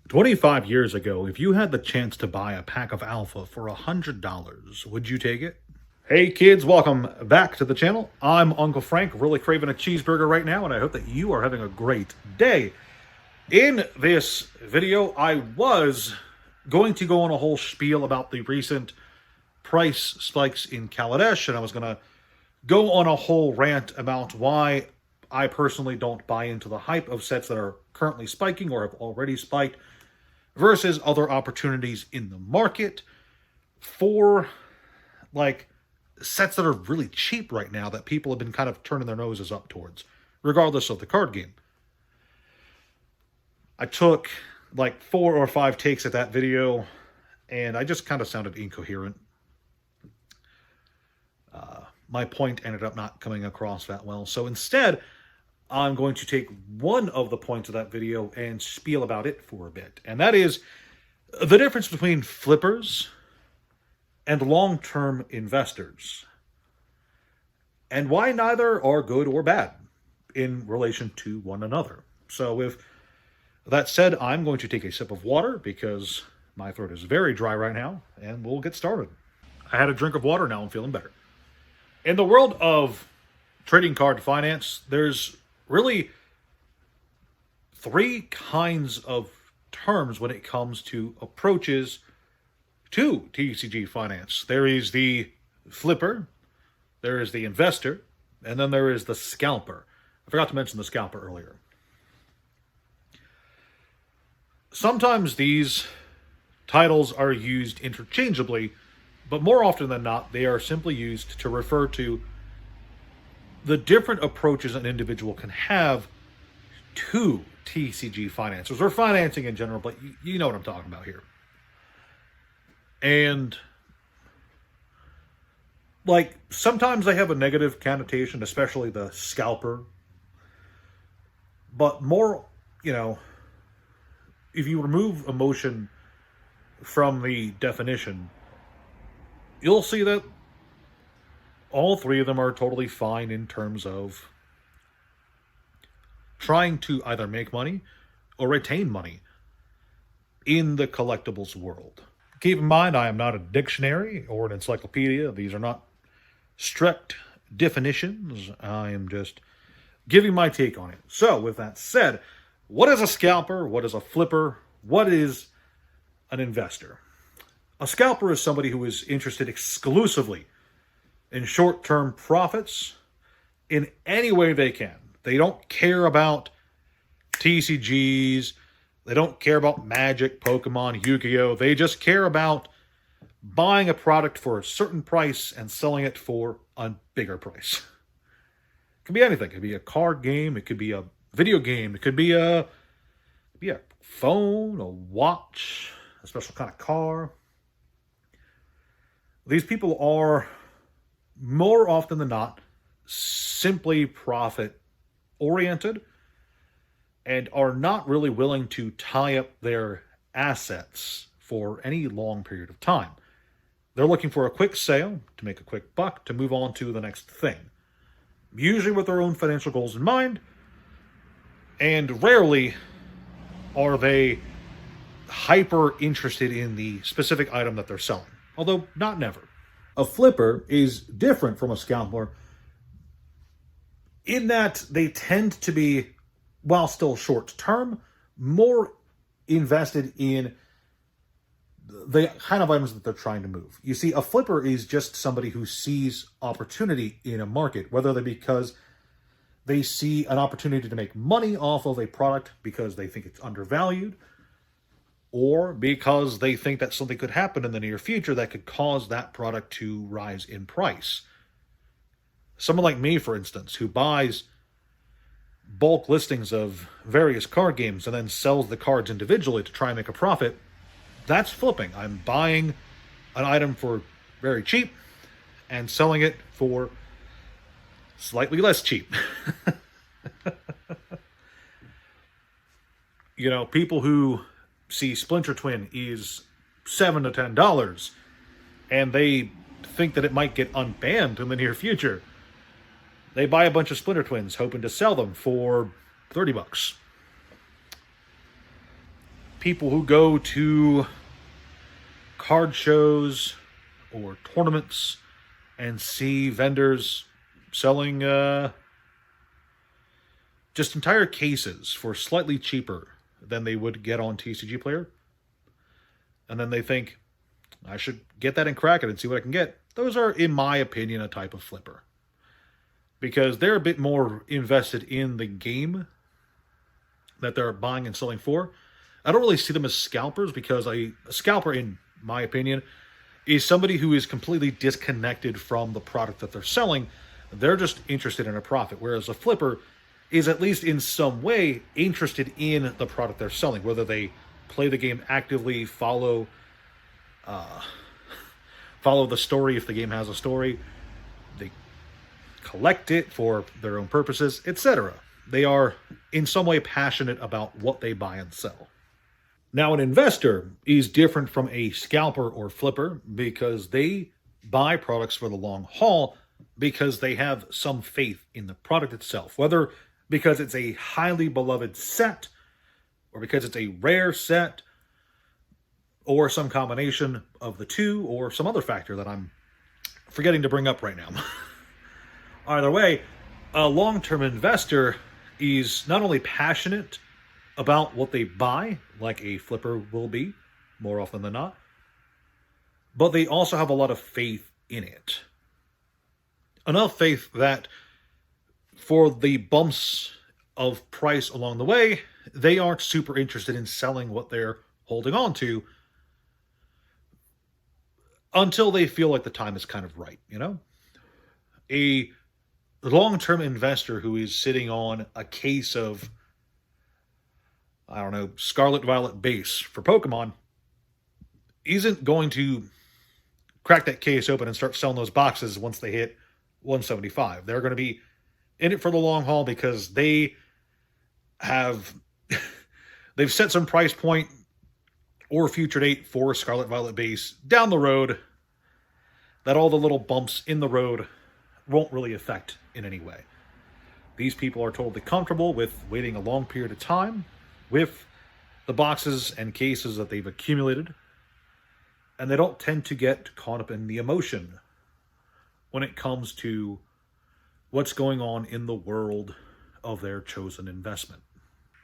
25 years ago, if you had the chance to buy a pack of Alpha for $100, would you take it? Hey kids, welcome back to the channel. I'm Uncle Frank, really craving a cheeseburger right now, and I hope that you are having a great day. In this video, I was going to go on a whole spiel about the recent price spikes in Kaladesh, and I was going to go on a whole rant about why I personally don't buy into the hype of sets that are currently spiking or have already spiked versus other opportunities in the market for like sets that are really cheap right now that people have been kind of turning their noses up towards, regardless of the card game. I took like 4 or 5 takes at that video, and I just kind of sounded incoherent. My point ended up not coming across that well. So instead, I'm going to take one of the points of that video and spiel about it for a bit. And that is the difference between flippers and long-term investors, and why neither are good or bad in relation to one another. So with that said, I'm going to take a sip of water because my throat is very dry right now, and we'll get started. I had a drink of water, now I'm feeling better. In the world of trading card finance, there's really 3 kinds of terms when it comes to approaches to TCG finance. There is the flipper, there is the investor, and then there is the scalper. I forgot to mention the scalper earlier. Sometimes these titles are used interchangeably, but more often than not, they are simply used to refer to the different approaches an individual can have to TCG financiers or financing in general, but you know what I'm talking about here. And like sometimes they have a negative connotation, especially the scalper. But more, if you remove emotion from the definition, you'll see that all 3 of them are totally fine in terms of trying to either make money or retain money in the collectibles world. Keep in mind, I am not a dictionary or an encyclopedia. These are not strict definitions. I am just giving my take on it. So, with that said, what is a scalper? What is a flipper? What is an investor? A scalper is somebody who is interested exclusively in short-term profits in any way they can. They don't care about TCGs. They don't care about Magic, Pokemon, Yu-Gi-Oh! They just care about buying a product for a certain price and selling it for a bigger price. It could be anything. It could be a card game. It could be a video game. It could be a phone, a watch, a special kind of car. These people are, more often than not, simply profit-oriented and are not really willing to tie up their assets for any long period of time. They're looking for a quick sale, to make a quick buck, to move on to the next thing. Usually with their own financial goals in mind, and rarely are they hyper interested in the specific item that they're selling. Although, not never. A flipper is different from a scalper in that they tend to be, while still short-term, more invested in the kind of items that they're trying to move. You see, a flipper is just somebody who sees opportunity in a market, whether they because they see an opportunity to make money off of a product because they think it's undervalued, or because they think that something could happen in the near future that could cause that product to rise in price. Someone like me, for instance, who buys bulk listings of various card games and then sells the cards individually to try and make a profit, that's flipping. I'm buying an item for very cheap and selling it for slightly less cheap. People who see Splinter Twin is $7 to $10 and they think that it might get unbanned in the near future, they buy a bunch of Splinter Twins hoping to sell them for $30. people who go to card shows or tournaments and see vendors selling just entire cases for slightly cheaper than they would get on TCG Player. And then they think, I should get that and crack it and see what I can get. Those are, in my opinion, a type of flipper. Because they're a bit more invested in the game that they're buying and selling for. I don't really see them as scalpers, because a scalper, in my opinion, is somebody who is completely disconnected from the product that they're selling. They're just interested in a profit. Whereas a flipper is at least in some way interested in the product they're selling, whether they play the game actively, follow the story if the game has a story, they collect it for their own purposes, etc. They are in some way passionate about what they buy and sell. Now, an investor is different from a scalper or flipper because they buy products for the long haul because they have some faith in the product itself, whether because it's a highly beloved set or because it's a rare set or some combination of the two or some other factor that I'm forgetting to bring up right now. Either way, a long-term investor is not only passionate about what they buy, like a flipper will be, more often than not, but they also have a lot of faith in it. Enough faith that for the bumps of price along the way, they aren't super interested in selling what they're holding on to until they feel like the time is kind of right, you know? A long-term investor who is sitting on a case of, I don't know, Scarlet Violet base for Pokemon isn't going to crack that case open and start selling those boxes once they hit 175. They're going to be in it for the long haul because they have they've set some price point or future date for Scarlet Violet base down the road that all the little bumps in the road won't really affect in any way. These people are totally comfortable with waiting a long period of time with the boxes and cases that they've accumulated, and they don't tend to get caught up in the emotion when it comes to what's going on in the world of their chosen investment.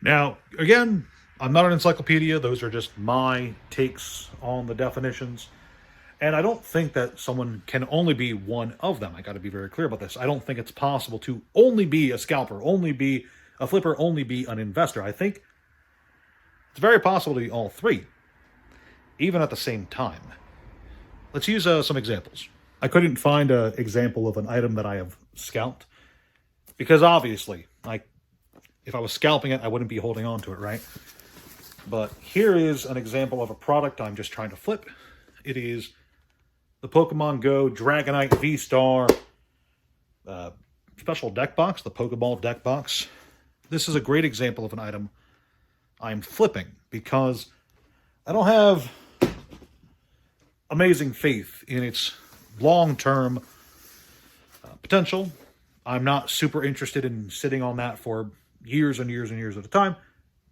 Now, again, I'm not an encyclopedia. Those are just my takes on the definitions. And I don't think that someone can only be one of them. I got to be very clear about this. I don't think it's possible to only be a scalper, only be a flipper, only be an investor. I think it's very possible to be all three, even at the same time. Let's use some examples. I couldn't find an example of an item that I have scalped because obviously, if I was scalping it, I wouldn't be holding on to it, right? But here is an example of a product I'm just trying to flip. It is the Pokemon Go Dragonite V-Star special deck box, the Pokeball deck box. This is a great example of an item I'm flipping because I don't have amazing faith in its long-term potential. I'm not super interested in sitting on that for years and years and years at a time.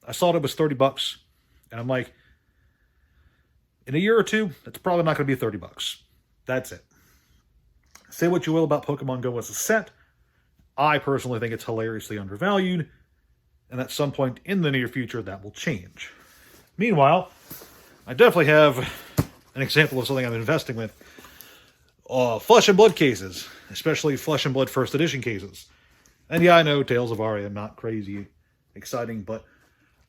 I saw it was $30, and I'm like, in a year or two, it's probably not going to be $30. That's it. Say what you will about Pokemon Go as a set. I personally think it's hilariously undervalued, and at some point in the near future, that will change. Meanwhile, I definitely have an example of something I'm investing with. Flesh and Blood cases, especially Flesh and Blood First Edition cases. And yeah, I know Tales of Aria, not crazy exciting, but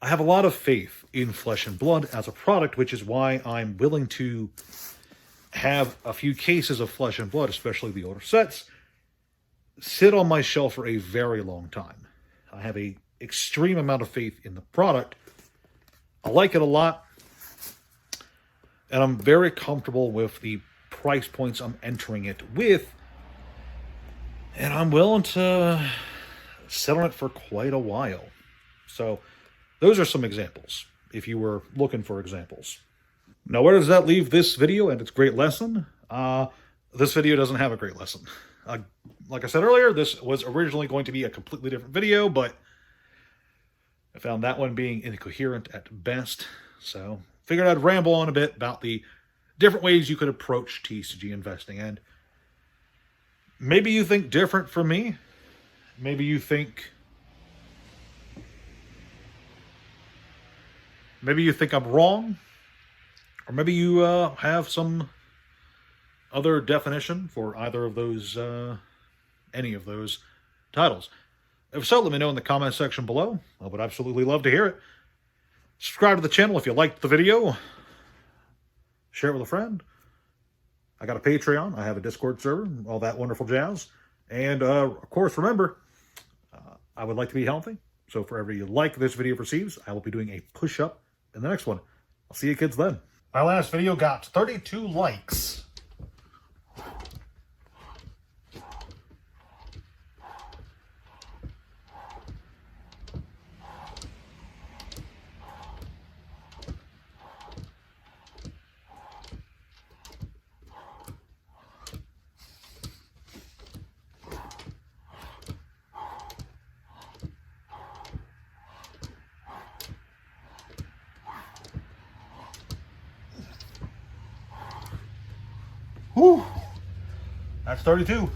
I have a lot of faith in Flesh and Blood as a product, which is why I'm willing to have a few cases of Flesh and Blood, especially the older sets, sit on my shelf for a very long time. I have an extreme amount of faith in the product. I like it a lot, and I'm very comfortable with the price points I'm entering it with, and I'm willing to sit on it for quite a while. So those are some examples, if you were looking for examples. Now, where does that leave this video and its great lesson? This video doesn't have a great lesson. Like I said earlier, this was originally going to be a completely different video, but I found that one being incoherent at best. So figured I'd ramble on a bit about the different ways you could approach TCG investing. And maybe you think different from me. Maybe you think I'm wrong, or maybe you have some other definition for either of those, any of those titles. If so, let me know in the comment section below. I would absolutely love to hear it. Subscribe to the channel if you liked the video. Share it with a friend. I got a Patreon. I have a Discord server. All that wonderful jazz. And, of course, remember, I would like to be healthy. So for every like this video receives, I will be doing a push-up in the next one. I'll see you kids then. My last video got 32 likes. Whew. That's 32.